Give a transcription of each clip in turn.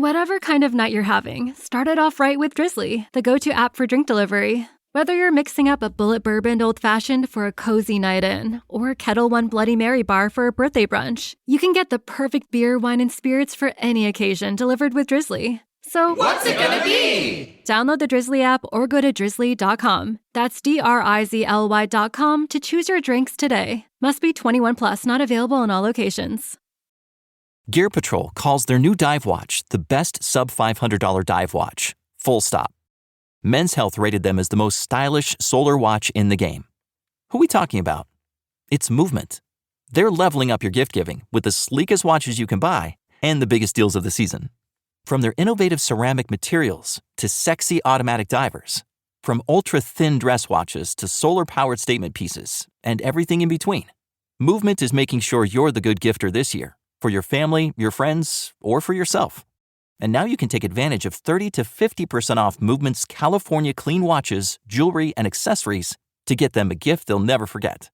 Whatever kind of night you're having, start it off right with Drizzly, the go-to app for drink delivery. Whether you're mixing up a bullet bourbon old-fashioned for a cozy night in, or Kettle One Bloody Mary bar for a birthday brunch, you can get the perfect beer, wine, and spirits for any occasion delivered with Drizzly. So, what's it gonna be? Download the Drizzly app or go to drizzly.com. That's DRIZLY.com to choose your drinks today. Must be 21 plus, not available in all locations. Gear Patrol calls their new dive watch the best sub-$500 dive watch. Full stop. Men's Health rated them as the most stylish solar watch in the game. Who are we talking about? It's Movement. They're leveling up your gift giving with the sleekest watches you can buy and the biggest deals of the season. From their innovative ceramic materials to sexy automatic divers, from ultra-thin dress watches to solar-powered statement pieces, and everything in between, Movement is making sure you're the good gifter this year for your family, your friends, or for yourself. And now you can take advantage of 30 to 50% off Movement's California clean watches, jewelry, and accessories to get them a gift they'll never forget.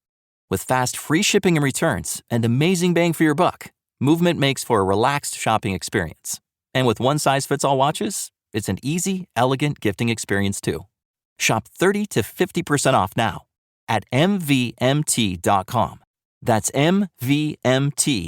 With fast, free shipping and returns and amazing bang for your buck, Movement makes for a relaxed shopping experience. And with one-size-fits-all watches, it's an easy, elegant gifting experience too. Shop 30 to 50% off now at mvmt.com. That's mvmt.com.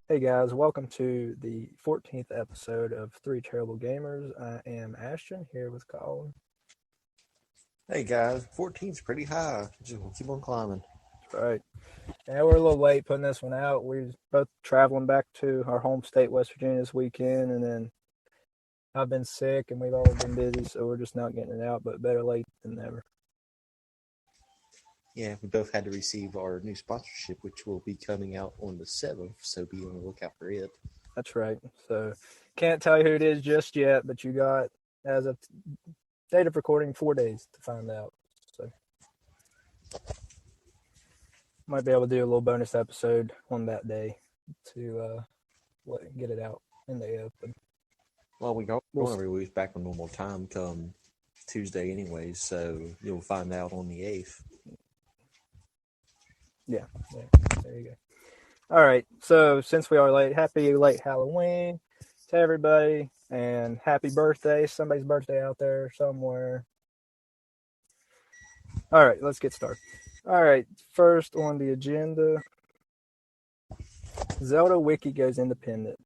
Hey guys, welcome to the 14th episode of Three Terrible Gamers. I am Ashton, here with Colin. Hey guys, 14's pretty high. Just keep on climbing. That's right. Yeah, we're a little late putting this one out. We're both traveling back to our home state, West Virginia, this weekend, and then I've been sick and we've all been busy, so we're just not getting it out, but better late than never. Yeah, we both had to receive our new sponsorship, which will be coming out on the 7th, so be on the lookout for it. That's right. So can't tell you who it is just yet, but you got, as of date of recording, 4 days to find out. So might be able to do a little bonus episode on that day to get it out in the open. Well, we go every week back on normal time come Tuesday anyways, so you'll find out on the 8th. Yeah, there you go. All right, so since we are late, happy late Halloween to everybody, and happy birthday. Somebody's birthday out there somewhere. All right, let's get started. All right, first on the agenda, Zelda wiki goes independent.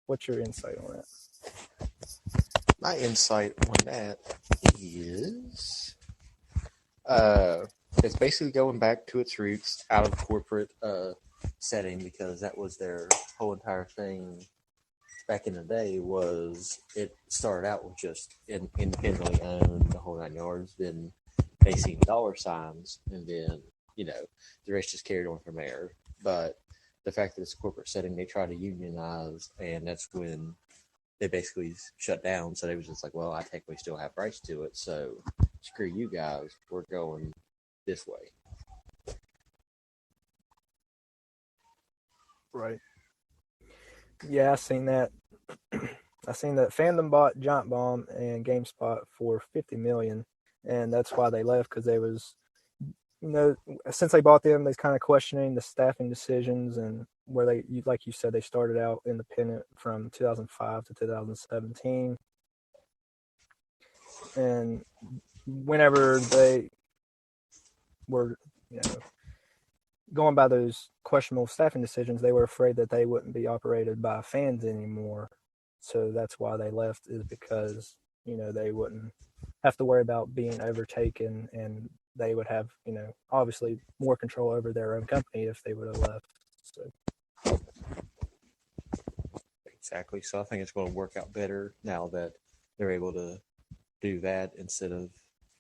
What's your insight on that? My insight on that is it's basically going back to its roots out of corporate setting, because that was their whole entire thing back in the day. Was it started out with just independently owned, the whole 9 yards, then facing dollar signs, and then the rest just carried on from there. But the fact that it's a corporate setting, they try to unionize, and that's when they basically shut down. So they was just like, well, I technically still have rights to it, so screw you guys, we're going this way. Right. Yeah, I seen that. I seen that Fandom bought Giant Bomb and GameSpot for $50 million, and that's why they left, because they was, since they bought them, they're kind of questioning the staffing decisions, and where they, like you said, they started out independent from 2005 to 2017, and whenever they were, going by those questionable staffing decisions, they were afraid that they wouldn't be operated by fans anymore. So that's why they left, is because, they wouldn't have to worry about being overtaken, and they would have, obviously more control over their own company if they would have left. So. Exactly. So I think it's going to work out better now that they're able to do that instead of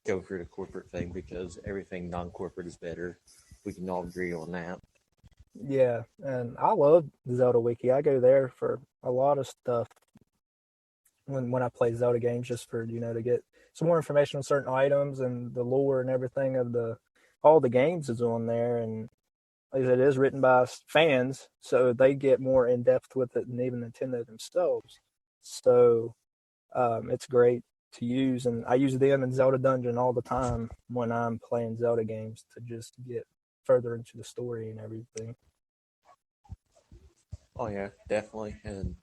go through the corporate thing, because everything non-corporate is better. We can all agree on that. Yeah, and I love Zelda Wiki. I go there for a lot of stuff when I play Zelda games, just for, to get some more information on certain items, and the lore and everything of all the games is on there. And like I said, it is written by fans, so they get more in depth with it than even Nintendo themselves. So it's great to use, and I use them in Zelda Dungeon all the time when I'm playing Zelda games to just get further into the story and everything. Oh yeah, definitely. And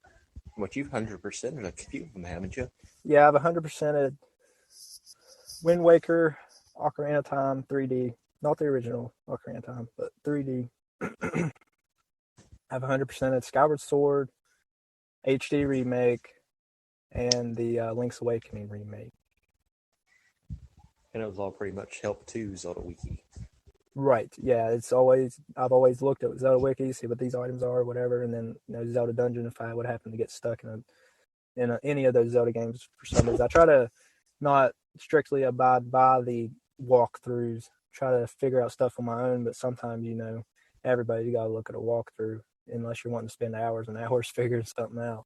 what you've 100%ed a few of them, haven't you? Yeah, I've 100%ed Wind Waker, Ocarina of Time 3D, not the original Ocarina of Time, but 3D. I've 100%ed Skyward Sword, HD remake, and the Link's Awakening remake. And it was all pretty much help to Zelda Wiki. Right. Yeah, I've always looked at Zelda Wiki, see what these items are, whatever, and then Zelda Dungeon if I would happen to get stuck in any of those Zelda games for some reason. I try to not strictly abide by the walkthroughs, try to figure out stuff on my own, but sometimes everybody got to look at a walkthrough unless you're wanting to spend hours and hours figuring something out.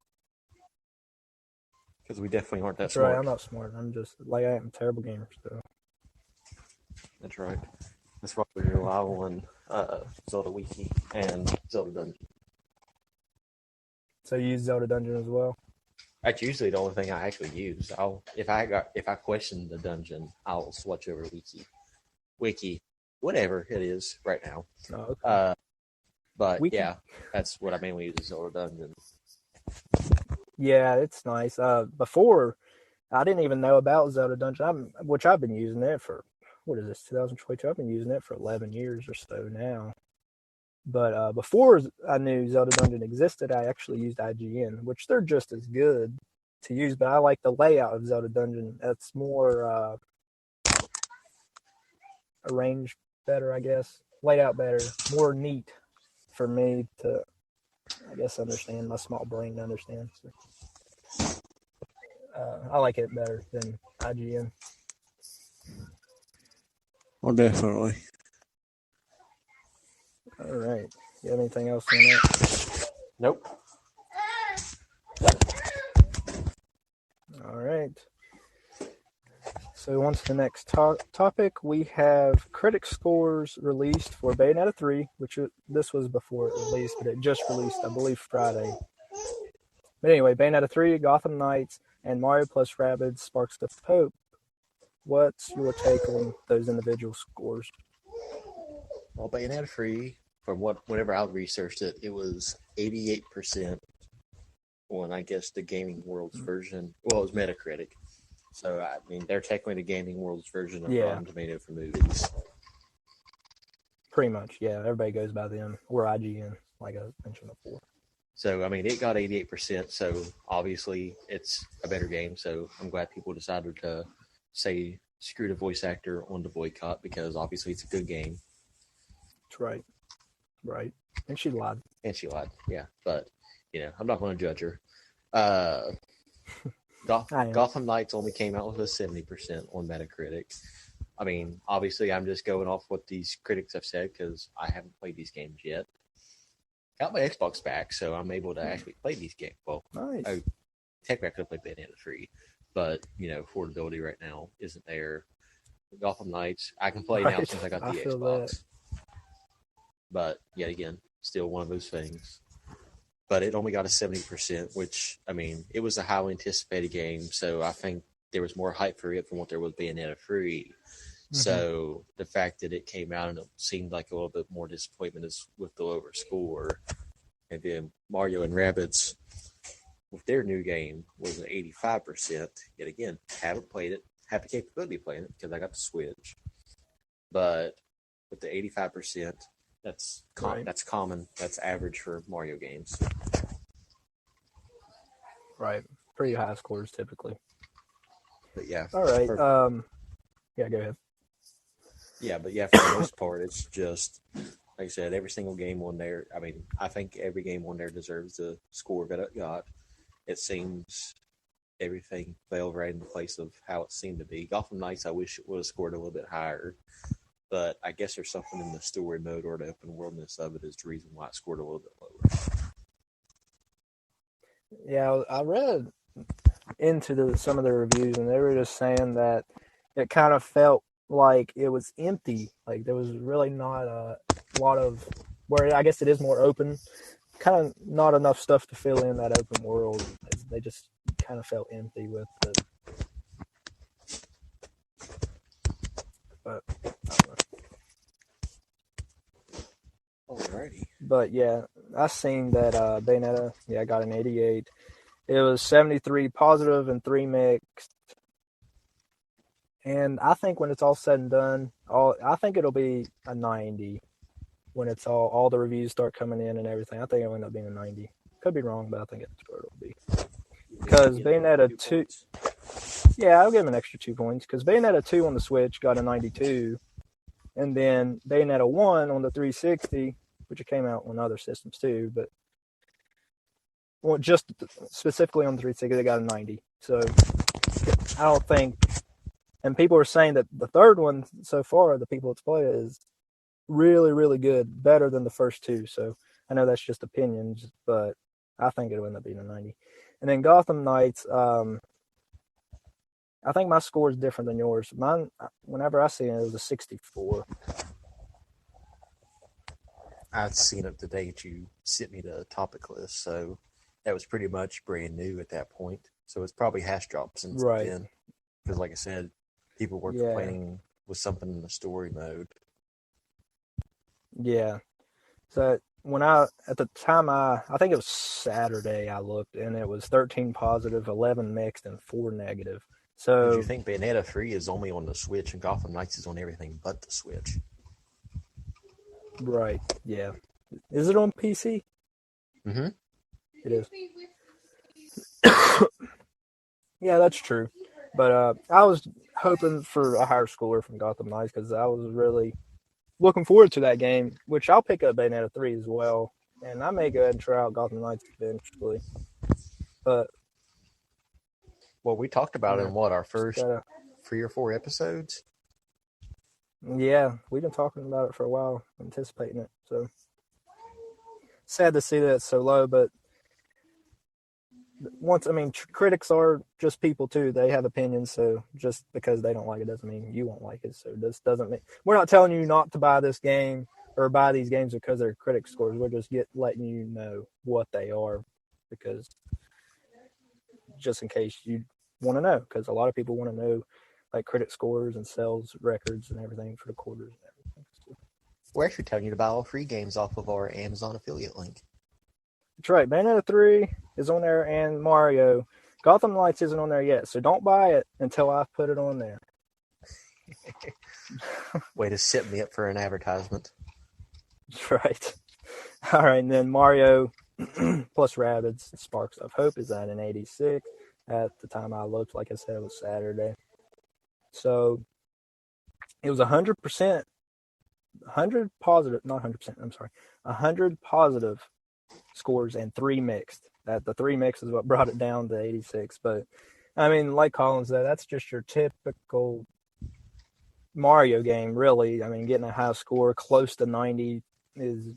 Because we definitely aren't that That's smart. Right, I'm not smart. I'm just like I am a terrible gamer. So. That's right. That's why we rely on Zelda Wiki and Zelda Dungeon. So you use Zelda Dungeon as well? That's usually the only thing I actually use. If I question the dungeon, I'll switch over to Wiki, whatever it is right now. Oh, okay. But Wiki. yeah, that's what I mainly use is Zelda Dungeon. Yeah, it's nice. Before I didn't even know about Zelda Dungeon, which I've been using it for. What is this, 2022? I've been using it for 11 years or so now. But before I knew Zelda Dungeon existed, I actually used IGN, which they're just as good to use, but I like the layout of Zelda Dungeon. It's more arranged better, I guess. Laid out better, more neat for me to, I guess, understand. My small brain to understand. So, I like it better than IGN. Oh, definitely. All right. You have anything else on that? Nope. All right. So on to the next topic. We have critic scores released for Bayonetta 3, this was before it released, but it just released, I believe, Friday. But anyway, Bayonetta 3, Gotham Knights, and Mario plus Rabbids Sparks of Hope. What's your take on those individual scores? Well, Bayonetta 3, from whenever I researched it, it was 88% on, I guess, the Gaming World's version. Well, it was Metacritic. So, I mean, they're technically the Gaming World's version of Rotten Tomato for movies. Pretty much, yeah. Everybody goes by them, or IGN, like I mentioned before. So, I mean, it got 88%, so obviously it's a better game. So, I'm glad people decided to say screw the voice actor on the boycott because obviously it's a good game. That's right. Right. And she lied. Yeah. But, I'm not going to judge her. Gotham Knights only came out with a 70% on Metacritic. I mean, obviously, I'm just going off what these critics have said because I haven't played these games yet. Got my Xbox back, so I'm able to actually play these games. Well, nice. Technically, I could have played Bayonetta 3, but, affordability right now isn't there. Gotham Knights, I can play now since I got the Xbox. But, yet again, still one of those things. But it only got a 70%, which, I mean, it was a highly anticipated game, so I think there was more hype for it than what there was Bayonetta 3. Mm-hmm. So the fact that it came out and it seemed like a little bit more disappointment is with the lower score. And then Mario and Rabbids, with their new game, was an 85%. Yet again, haven't played it, have the capability of playing it because I got the Switch. But with the 85%, that's common. That's average for Mario games. Right. Pretty high scores typically. But yeah. All right. Yeah, go ahead. Yeah, but yeah, for the most part, it's just, like I said, every single game on there. I mean, I think every game on there deserves the score that it got. It seems everything fell right in the place of how it seemed to be. Gotham Knights, I wish it would have scored a little bit higher. But I guess there's something in the story mode or the open worldness of it is the reason why it scored a little bit lower. Yeah, I read into some of the reviews, and they were just saying that it kind of felt like it was empty. Like there was really not a lot of where I guess it is more open. Kind of not enough stuff to fill in that open world. They just kind of felt empty with it. But I don't know. Alrighty. But yeah, I seen that Bayonetta, I got an 88. It was 73 positive and 3 mixed. And I think when it's all said and done, I think it'll be a 90 when it's all the reviews start coming in and everything. I think it'll end up being a 90. Could be wrong, but I think that's where it'll be. Because Bayonetta 2, I'll give him an extra 2 points. Because Bayonetta 2 on the Switch got a 92. And then Bayonetta 1 on the 360, which it came out on other systems too, but just specifically on the 360, they got a 90. So I don't think, and people are saying that the third one so far, the people that's played it, is really, really good, better than the first two. So I know that's just opinions, but I think it'll end up being a 90. And then Gotham Knights, I think my score is different than yours. Mine, whenever I see it, it was a 64. I'd seen it the day that you sent me the topic list, so that was pretty much brand new at that point. So it's probably hash dropped since then. Because like I said, people were complaining with something in the story mode. Yeah. So at the time, I think it was Saturday I looked, and it was 13 positive, 11 mixed, and 4 negative. So did you think Bayonetta 3 is only on the Switch and Gotham Knights is on everything but the Switch? Right, yeah. Is it on PC? Mm-hmm. It is. Yeah, that's true. But I was hoping for a higher score from Gotham Knights because I was really looking forward to that game, which I'll pick up Bayonetta 3 as well. And I may go ahead and try out Gotham Knights eventually. But well, we talked about it in our first 3 or 4 episodes? Yeah, we've been talking about it for a while, anticipating it. So sad to see that it's so low, but critics are just people too. They have opinions, so just because they don't like it doesn't mean you won't like it. So this doesn't mean we're not telling you not to buy this game or buy these games because they're critic scores. We're just letting you know what they are, because just in case you want to know, because a lot of people want to know like critic scores and sales records and everything for the quarters and everything. So, we're actually telling you to buy all free games off of our Amazon affiliate link. that's right. Bayonetta 3 is on there, and Mario. Gotham Knights isn't on there yet, so don't buy it until I put it on there. Way to set me up for an advertisement. That's right. All right, and then Mario plus Rabbids Sparks of Hope is at an 86. At the time I looked, like I said, it was Saturday. So it was 100%, 100 positive, not 100%, I'm sorry, 100 positive scores and 3 mixed. That the 3 mixed is what brought it down to 86. But I mean, like Colin said, that's just your typical Mario game, really. I mean, getting a high score close to 90 is,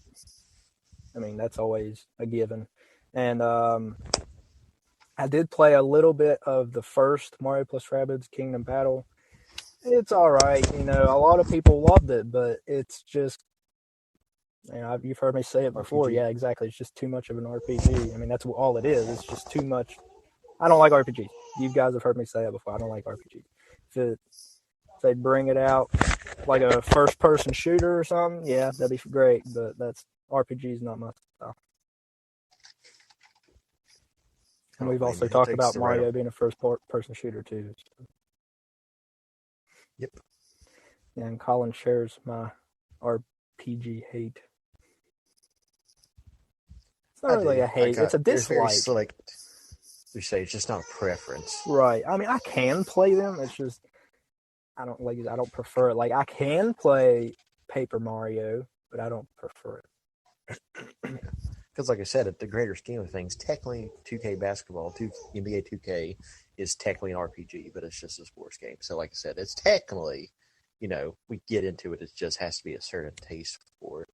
that's always a given. And I did play a little bit of the first Mario plus Rabbids Kingdom Battle. It's all right. A lot of people loved it, but it's just, you've heard me say it before. RPG. Yeah, exactly. It's just too much of an RPG. That's all it is. It's just too much. I don't like RPGs. You guys have heard me say that before. I don't like RPGs. If they bring it out like a first-person shooter or something, yeah, that'd be great. But that's RPGs, not my style. And we've also talked about Mario being a first-person shooter too. So. Yep. Yeah, and Colin shares my RPG hate. It's not really a hate. It's a dislike. You say it's just not a preference. Right. I can play them. It's just I don't prefer it. Like, I can play Paper Mario, but I don't prefer it. Because, like I said, at the greater scheme of things, technically 2K basketball, NBA 2K is technically an RPG, but it's just a sports game. So, like I said, it's technically, we get into it. It just has to be a certain taste for it.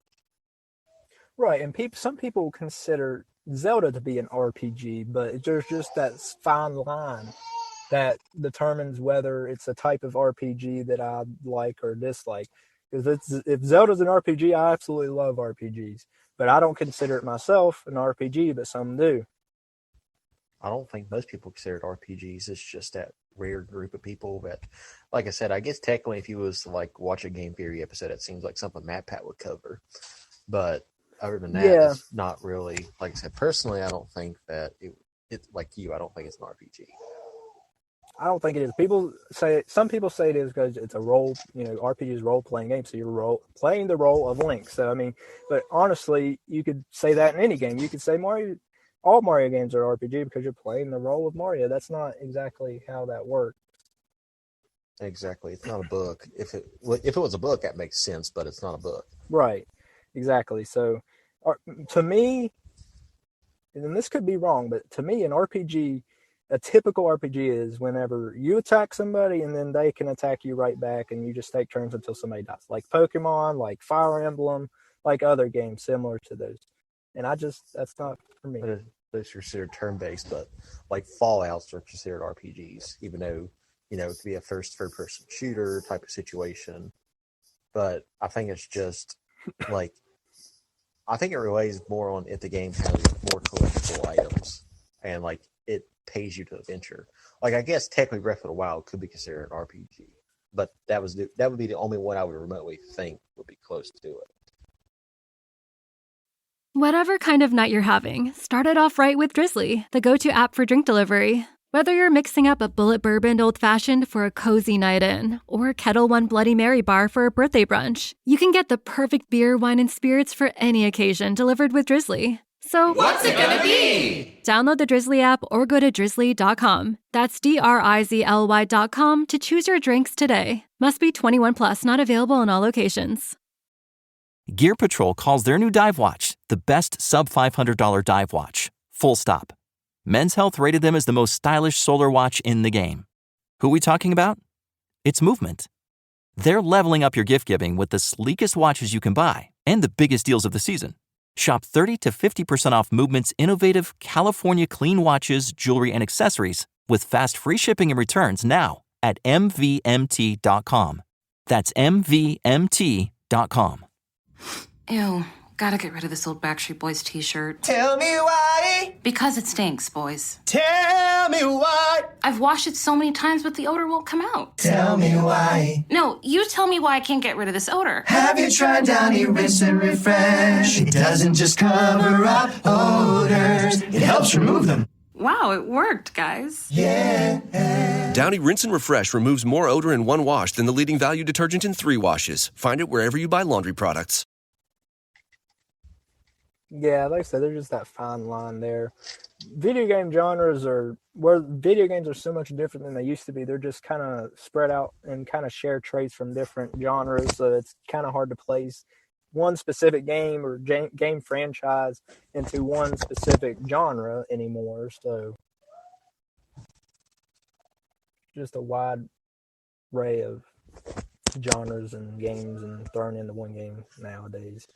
Right, and some people consider Zelda to be an RPG, but there's just that fine line that determines whether it's a type of RPG that I like or dislike. Because if Zelda's an RPG, I absolutely love RPGs, but I don't consider it myself an RPG, but some do. I don't think most people consider it RPGs. It's just that rare group of people that, like I said, I guess technically if you was to like watch a Game Theory episode, it seems like something Matt Pat would cover. But other than that, Yeah. It's not really, like I said, personally, I don't think that it's like you, I don't think it's an RPG. I don't think it is. Some people say it is because it's a role, RPG is role playing game, so you're playing the role of Link. So I mean, but honestly, you could say that in any game. You could say all Mario games are RPG because you're playing the role of Mario. That's not exactly how that works. Exactly, it's not a book. If it was a book, that makes sense, but it's not a book. Right, exactly. So, to me, and this could be wrong, but to me, an RPG. A typical RPG is whenever you attack somebody and then they can attack you right back, and you just take turns until somebody dies. Like Pokemon, like Fire Emblem, like other games similar to those. And that's not for me. Those are considered turn-based, but like Fallouts are considered RPGs, even though, it could be a third-person shooter type of situation. But I think it's just like, I think it relays more on if the game has more collectible items and like it pays you to adventure. Like, I guess technically Breath of the Wild could be considered an RPG, but that would be the only one I would remotely think would be close to it. Whatever kind of night you're having, start it off right with Drizzly, the go-to app for drink delivery. Whether you're mixing up a bullet bourbon old-fashioned for a cozy night in, or Kettle One Bloody Mary bar for a birthday brunch, you can get the perfect beer, wine, and spirits for any occasion delivered with Drizzly. So, What's it gonna be? Download the Drizzly app or go to drizzly.com. That's DRIZLY.com to choose your drinks today. Must be 21 plus, not available in all locations. Gear Patrol calls their new dive watch the best sub-$500 dive watch. Full stop. Men's Health rated them as the most stylish solar watch in the game. Who are we talking about? It's Movement. They're leveling up your gift giving with the sleekest watches you can buy and the biggest deals of the season. Shop 30 to 50% off Movement's innovative California clean watches, jewelry, and accessories with fast free shipping and returns now at MVMT.com. That's MVMT.com. Ew, gotta get rid of this old Backstreet Boys t-shirt. Tell me why. Because it stinks, boys. Tell me why. I've washed it so many times, but the odor won't come out. Tell me why. No, you tell me why I can't get rid of this odor. Have you tried Downy Rinse and Refresh? It doesn't just cover up odors, it helps remove them. Wow, it worked, guys. Yeah. Downy Rinse and Refresh removes more odor in one wash than the leading value detergent in 3 washes. Find it wherever you buy laundry products. Yeah, like I said, there's just that fine line there. Video game genres where video games are so much different than they used to be. They're just kind of spread out and kind of share traits from different genres. So it's kind of hard to place one specific game or game franchise into one specific genre anymore. So just a wide array of genres and games and thrown into one game nowadays.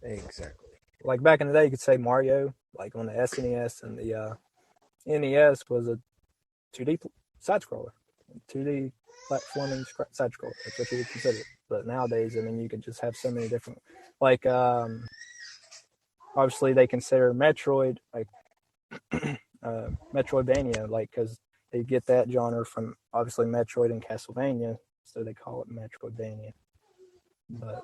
Exactly. Like back in the day, you could say Mario, like on the SNES and the NES was a 2D side scroller, 2D platforming side scroller. That's what you would consider it. But nowadays, I mean, you could just have so many different, like obviously they consider Metroid like Metroidvania, like because they get that genre from obviously Metroid and Castlevania, so they call it Metroidvania. But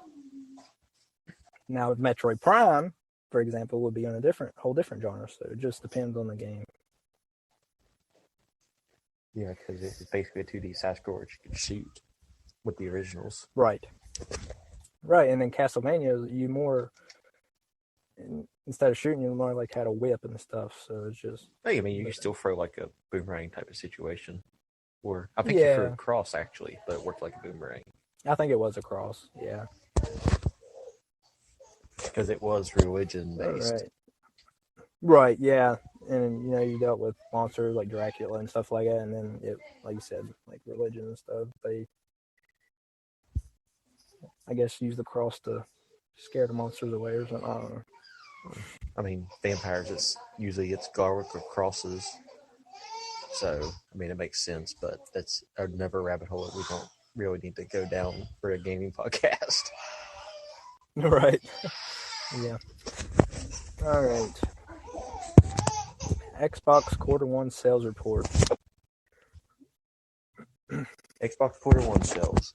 now with Metroid Prime, for example, would be on a whole different genre. So it just depends on the game. Yeah, because it's basically a 2D side scroller you can shoot with the originals. Right. And then Castlevania, you more instead of shooting, you more like had a whip and stuff. So it's just. Hey, I mean, you can still throw like a boomerang type of situation, or I think you threw a cross actually, but it worked like a boomerang. I think it was a cross. Yeah. Because it was religion based. Right, yeah. And you dealt with monsters like Dracula and stuff like that, and then it, like you said, like religion and stuff. They, I guess, use the cross to scare the monsters away or something. I don't know. I mean, vampires, it's garlic or crosses. So, I mean, it makes sense, but that's another rabbit hole that we don't really need to go down for a gaming podcast. Right. Yeah. All right. Xbox Q1 sales report. Xbox Q1 sales.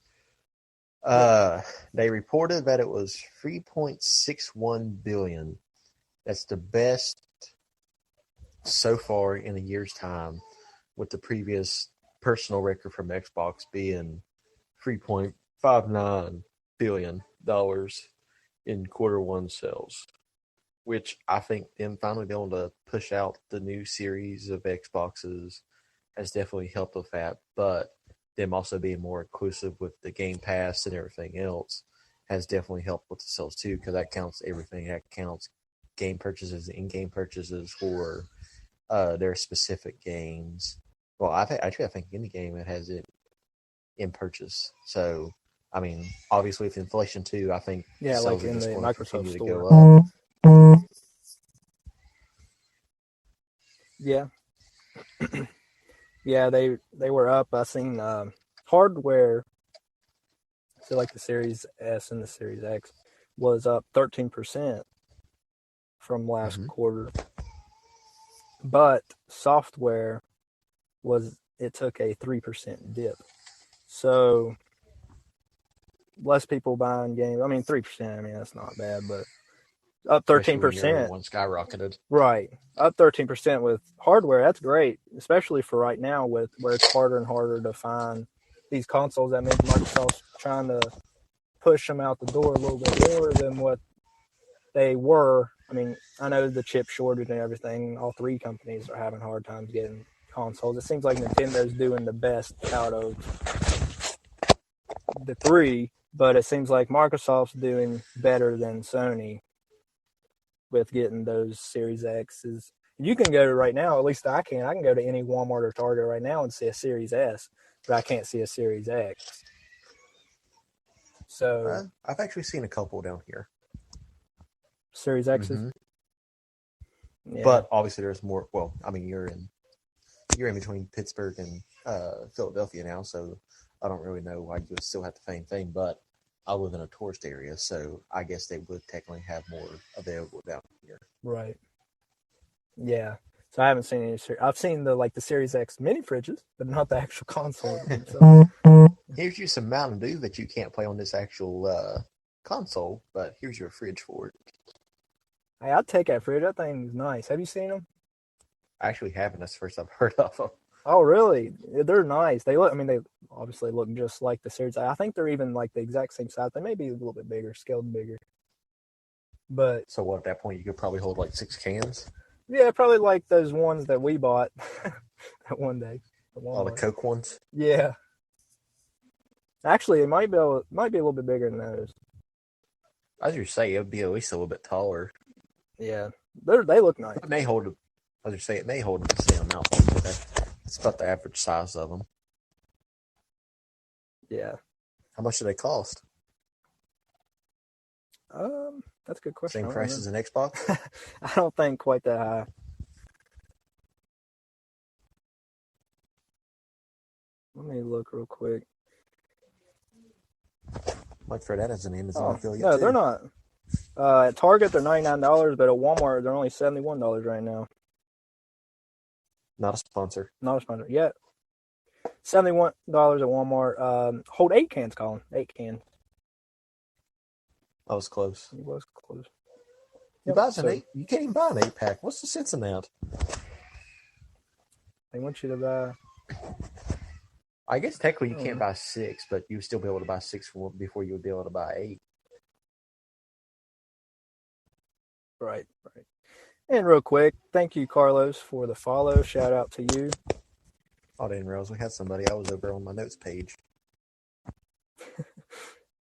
They reported that it was 3.61 billion. That's the best so far in a year's time, with the previous personal record from Xbox being $3.59 billion in Q1 sales, which I think them finally being able to push out the new series of Xboxes has definitely helped with that, but them also being more inclusive with the Game Pass and everything else has definitely helped with the sales too, because that counts everything. That counts game purchases, in-game purchases for their specific games. Well, I think any game that has it in purchase. So, I mean, obviously with inflation too, I think Yeah, sales like are in just the going to Microsoft continue to store. go up. Yeah. Yeah, they were up. I seen hardware, so like the Series S and the Series X was up 13% from last quarter. But software it took a 3% dip. So less people buying games. I mean 3%, I mean that's not bad, but up 13%. One skyrocketed. Right. Up 13% with hardware, that's great, especially for right now with where it's harder and harder to find these consoles. That means Microsoft's trying to push them out the door a little bit more than what they were. I mean, I know the chip shortage and everything. All three companies are having hard times getting consoles. It seems like Nintendo's doing the best out of the three, but it seems like Microsoft's doing better than Sony with getting those Series X's. You can go to right now, at least I can go to any Walmart or Target right now and see a Series S, but I can't see a Series X. So I've actually seen a couple down here. Series X's. Yeah. But obviously there's more. Well, I mean, you're in between Pittsburgh and Philadelphia now, so I don't really know why you would still have the same thing, but I live in a tourist area, so I guess they would technically have more available down here. Right. Yeah. So I haven't seen any. I've seen the Series X mini fridges, but not the actual console. Here's you some Mountain Dew that you can't play on this actual console, but here's your fridge for it. Hey, I'd take that fridge. That thing's nice. Have you seen them? I actually haven't. That's the first I've heard of them. Oh, really? They're nice. They look. I mean, they obviously look just like the Series. I think they're even like the exact same size. They may be a little bit bigger, scaled bigger. But so, what at that point you could probably hold like 6 cans. Yeah, probably like those ones that we bought that one day. All the Coke ones. Yeah. Actually, it might be a little bit bigger than those. As you say, it would be at least a little bit taller. Yeah, they look nice. It may hold. As you say, it may hold the same amount. But that's about the average size of them. Yeah. How much do they cost? That's a good question. Same price as an Xbox? I don't think quite that high. Let me look real quick. Might throw that as an Amazon affiliate. No, too. They're not. At Target, they're $99, but at Walmart, they're only $71 right now. Not a sponsor. Not a sponsor yet. $71 at Walmart. Hold 8 cans, Colin. 8 cans. I was close. He was close. You you can't even buy an 8-pack. What's the sense in that? They want you to buy. I guess technically you can't buy 6, but you would still be able to buy 6 before you would be able to buy 8. Right. And real quick, thank you, Carlos, for the follow. Shout out to you. Oh, I didn't realize we had somebody. I was over on my notes page.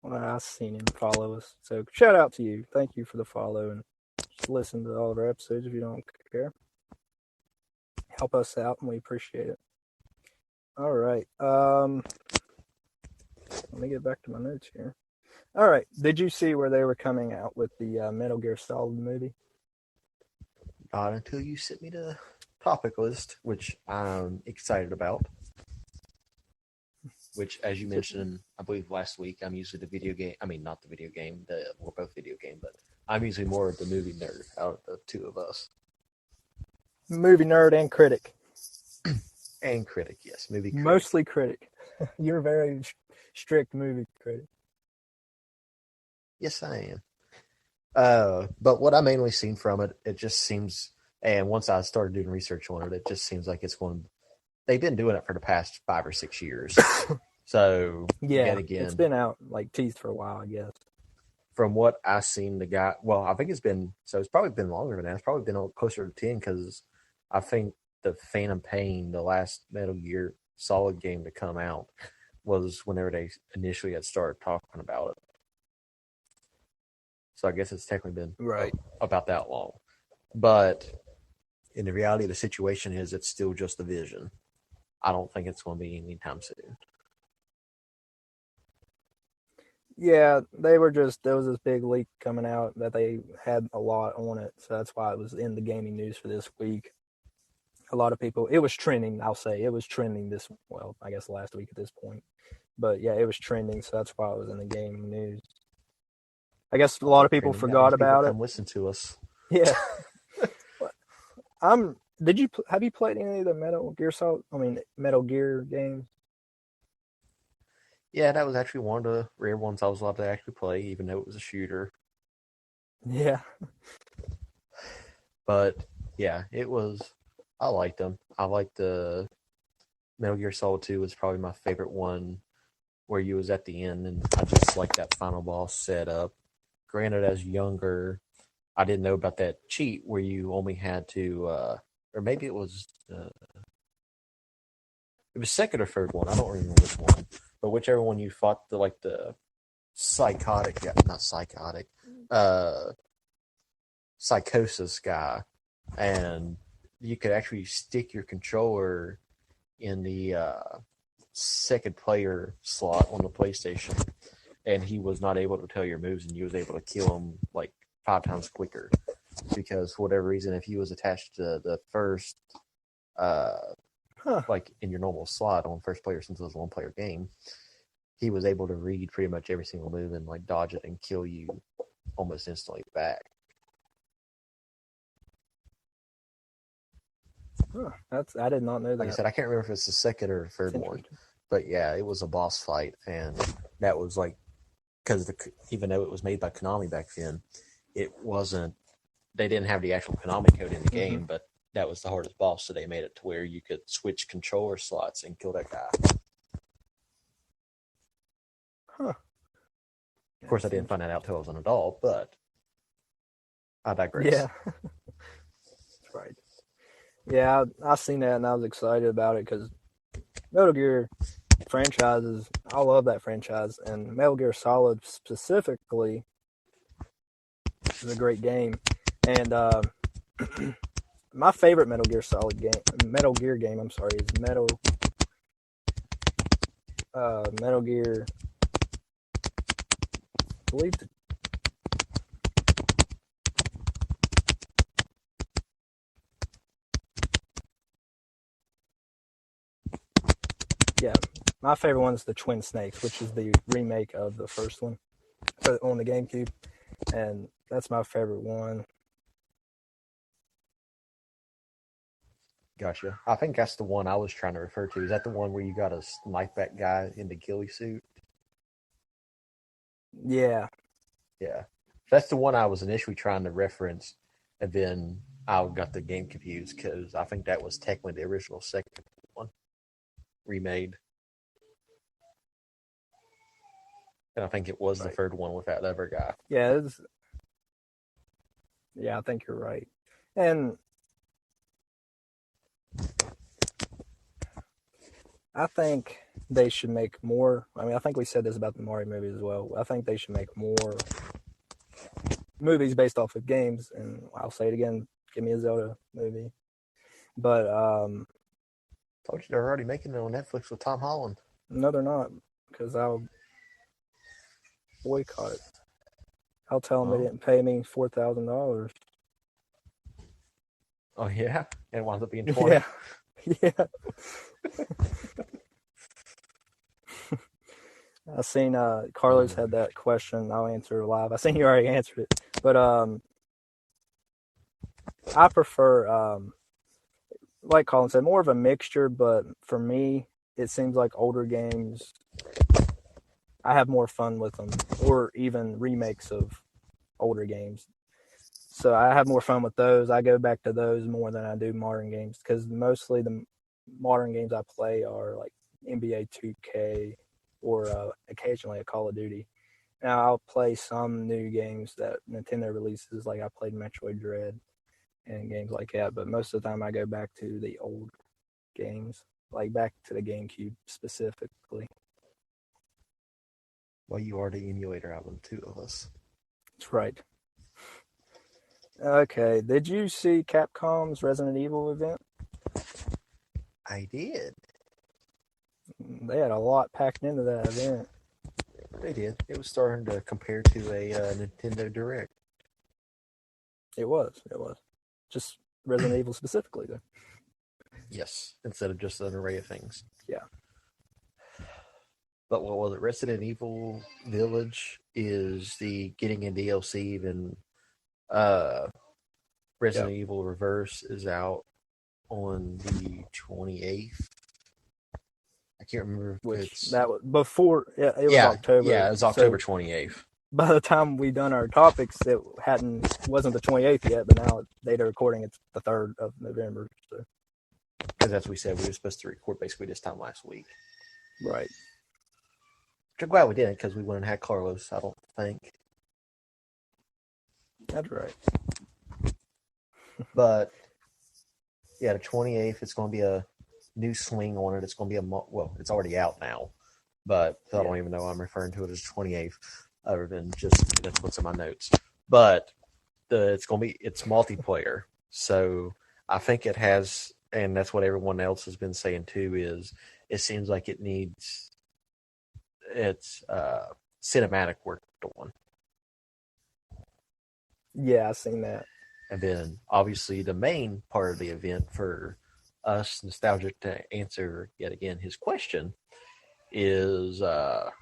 Well, I've seen him follow us. So shout out to you. Thank you for the follow, and just listen to all of our episodes if you don't care. Help us out, and we appreciate it. All right. Let me get back to my notes here. All right. Did you see where they were coming out with the Metal Gear Solid movie? Not until you sent me the topic list, which I'm excited about. which, as you mentioned, I believe last week, I'm usually the video game. I mean, not the video game. We're both video game, but I'm usually more of the movie nerd out of the two of us. Movie nerd and critic. And critic, yes, movie critic. Mostly critic. You're a very strict movie critic. Yes, I am. But what I mainly seen from it, it just seems, and once I started doing research on it, it just seems like it's going. They've been doing it for the past 5 or 6 years. So Yeah, yet again, it's been out like teased for a while, I guess. From what I've seen, the guy. Well, I think it's probably been longer than that. It's probably been closer to 10 because I think the Phantom Pain, the last Metal Gear Solid game to come out, was whenever they initially had started talking about it. So I guess it's technically been about that long. But in the reality of the situation is it's still just a vision. I don't think it's going to be anytime soon. Yeah, there was this big leak coming out that they had a lot on it. So that's why it was in the gaming news for this week. A lot of people, it was trending, I'll say. It was trending I guess last week at this point. But yeah, it was trending, so that's why it was in the gaming news. I guess a lot of people forgot about it. Come listen to us. Yeah. Have you played any of the Metal Gear games? Yeah, that was actually one of the rare ones I was allowed to actually play, even though it was a shooter. Yeah. But yeah, I liked them. I liked the Metal Gear Solid 2 was probably my favorite one, where you was at the end, and I just liked that final boss setup. Granted, as younger, I didn't know about that cheat where you only had to, or maybe it was second or third one. I don't remember which one, but whichever one you fought the psychosis guy, and you could actually stick your controller in the second player slot on the PlayStation, and he was not able to tell your moves, and you was able to kill him like 5 times quicker because for whatever reason, if he was attached to the first, like in your normal slot on first player, since it was a 1-player game, he was able to read pretty much every single move and like dodge it and kill you almost instantly back. I did not know that. Like I said, I can't remember if it's the second or third one, but yeah, it was a boss fight, and that was like, because even though it was made by Konami back then, it wasn't. They didn't have the actual Konami code in the game, but that was the hardest boss, so they made it to where you could switch controller slots and kill that guy. Huh. Of course, I didn't find that out until I was an adult, but I digress. Yeah. That's right. Yeah, I seen that and I was excited about it because Metal Gear franchises, I love that franchise, and Metal Gear Solid specifically is a great game. And my favorite Metal Gear game, I'm sorry, is Metal Gear. I believe my favorite one is the Twin Snakes, which is the remake of the first one on the GameCube, and that's my favorite one. Gotcha. I think that's the one I was trying to refer to. Is that the one where you got a knife back guy in the ghillie suit? Yeah. Yeah. That's the one I was initially trying to reference, and then I got the game confused because I think that was technically the original second one remade. And I think it was the third one with that other guy. Yeah, I think you're right. And I think they should make more. I mean, I think we said this about the Mario movies as well. I think they should make more movies based off of games. And I'll say it again, give me a Zelda movie. But told you they're already making it on Netflix with Tom Holland. No, they're not, because I'll boycott it. I'll tell them they didn't pay me $4,000. Oh yeah, and it winds up being 20. Yeah. I seen Carlos had that question. I'll answer it live. I seen you already answered it, but I prefer like Colin said, more of a mixture. But for me, it seems like older games, I have more fun with them, or even remakes of older games. So I have more fun with those. I go back to those more than I do modern games because mostly the modern games I play are like NBA 2K or occasionally a Call of Duty. Now I'll play some new games that Nintendo releases, like I played Metroid Dread and games like that. But most of the time I go back to the old games, like back to the GameCube specifically. Well, you are the emulator out of the two of us. That's right. Okay, did you see Capcom's Resident Evil event? I did. They had a lot packed into that event. They did. It was starting to compare to a Nintendo Direct. It was. Just Resident Evil specifically, though. Yes, instead of just an array of things. Yeah. But what was it? Resident Evil Village is the getting in DLC even. Resident Evil Reverse is out on the 28th. I can't remember if it's... That was before. Yeah, it was October. Yeah, it was October 28th. By the time we done our topics, it wasn't the 28th yet, but now data recording, it's the 3rd of November. So. Because as we said, we were supposed to record basically this time last week. Right. Which I'm glad we didn't, because we wouldn't have had Carlos, I don't think. That's right. But, yeah, the 28th, it's going to be a new swing on it. It's going to be it's already out now. But I don't even know I'm referring to it as 28th, other than just that's what's in my notes. But it's multiplayer. So I think it has, and that's what everyone else has been saying too, is it seems like it needs its cinematic work done. Yeah, I've seen that. And then, obviously, the main part of the event for us, Nostalgic, to answer yet again his question is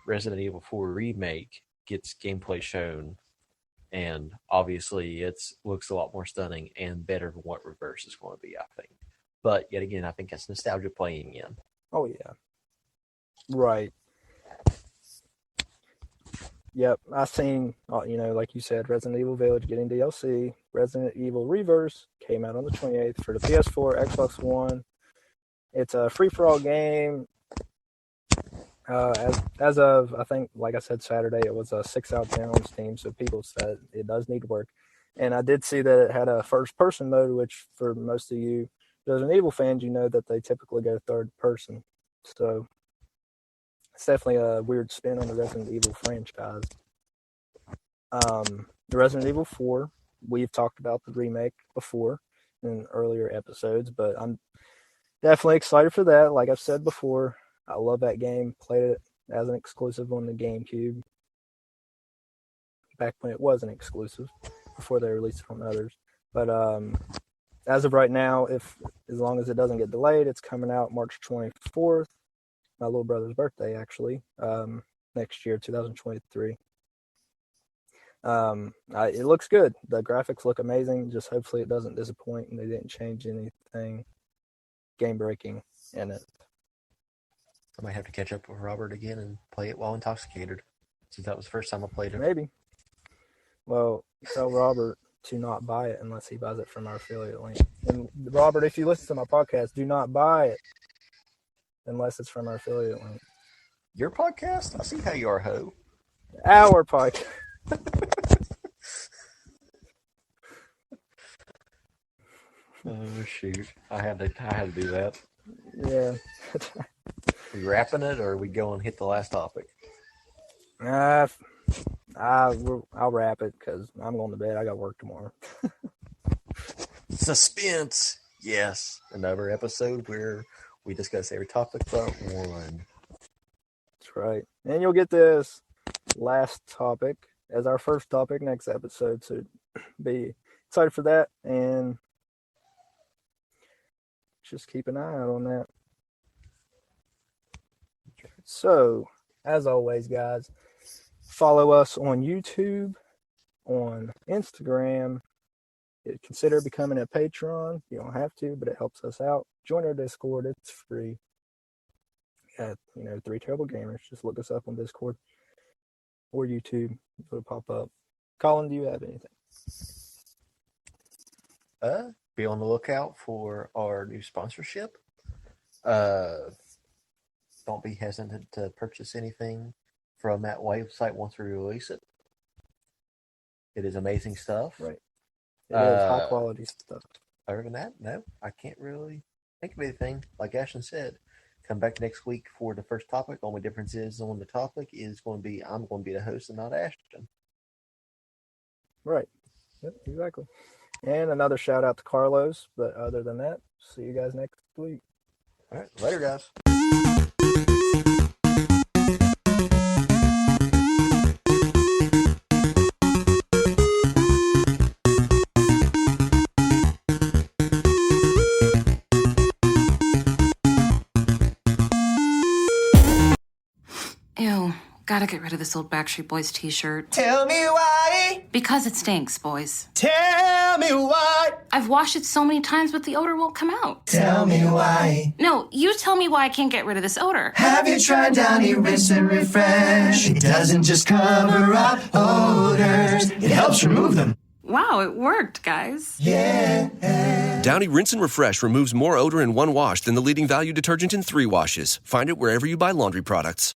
Resident Evil 4 Remake gets gameplay shown, and obviously it looks a lot more stunning and better than what Reverse is going to be, I think. But, yet again, I think that's nostalgia playing in. Oh, yeah. Right. Yep, I seen, like you said, Resident Evil Village getting DLC. Resident Evil Reverse came out on the 28th for the PS4, Xbox One. It's a free-for-all game. As of, I think, like I said, Saturday, it was a 6 out of 10 on Steam, so people said it does need work. And I did see that it had a first-person mode, which for most of you Resident Evil fans, you know that they typically go third-person. So it's definitely a weird spin on the Resident Evil franchise. The Resident Evil 4, we've talked about the remake before in earlier episodes, but I'm definitely excited for that. Like I've said before, I love that game. Played it as an exclusive on the GameCube back when it was an exclusive before they released it on others. But as of right now, as long as it doesn't get delayed, it's coming out March 24th. My little brother's birthday, actually, next year, 2023. It looks good. The graphics look amazing. Just hopefully it doesn't disappoint and they didn't change anything game-breaking in it. I might have to catch up with Robert again and play it while intoxicated, since that was the first time I played it. Maybe. Well, tell Robert to not buy it unless he buys it from our affiliate link. And Robert, if you listen to my podcast, do not buy it unless it's from our affiliate link. Your podcast? I see how you are, ho. Our podcast. Oh shoot! I had to do that. Yeah. Are we wrapping it, or are we going hit the last topic? I'll wrap it because I'm going to bed. I got work tomorrow. Suspense. Yes, another episode where we discuss every topic but one. That's right. And you'll get this last topic as our first topic next episode. So be excited for that and just keep an eye out on that. So as always, guys, follow us on YouTube, on Instagram. Consider becoming a patron. You don't have to, but it helps us out. Join our Discord. It's free. At, Three Terrible Gamers. Just look us up on Discord or YouTube. It'll pop up. Colin, do you have anything? Be on the lookout for our new sponsorship. Don't be hesitant to purchase anything from that website once we release it. It is amazing stuff. Right. It is high quality stuff. Other than that, no, I can't really think of anything. Like Ashton said, come back next week for the first topic. Only difference is on the topic is going to be I'm going to be the host and not Ashton. Right. Yep, exactly. And another shout out to Carlos. But other than that, see you guys next week. All right. Later, guys. Ew, gotta get rid of this old Backstreet Boys t-shirt. Tell me why. Because it stinks, boys. Tell me why. I've washed it so many times, but the odor won't come out. Tell me why. No, you tell me why I can't get rid of this odor. Have you tried Downy Rinse and Refresh? It doesn't just cover up odors, it helps remove them. Wow, it worked, guys. Yeah. Downy Rinse and Refresh removes more odor in one wash than the leading value detergent in 3 washes. Find it wherever you buy laundry products.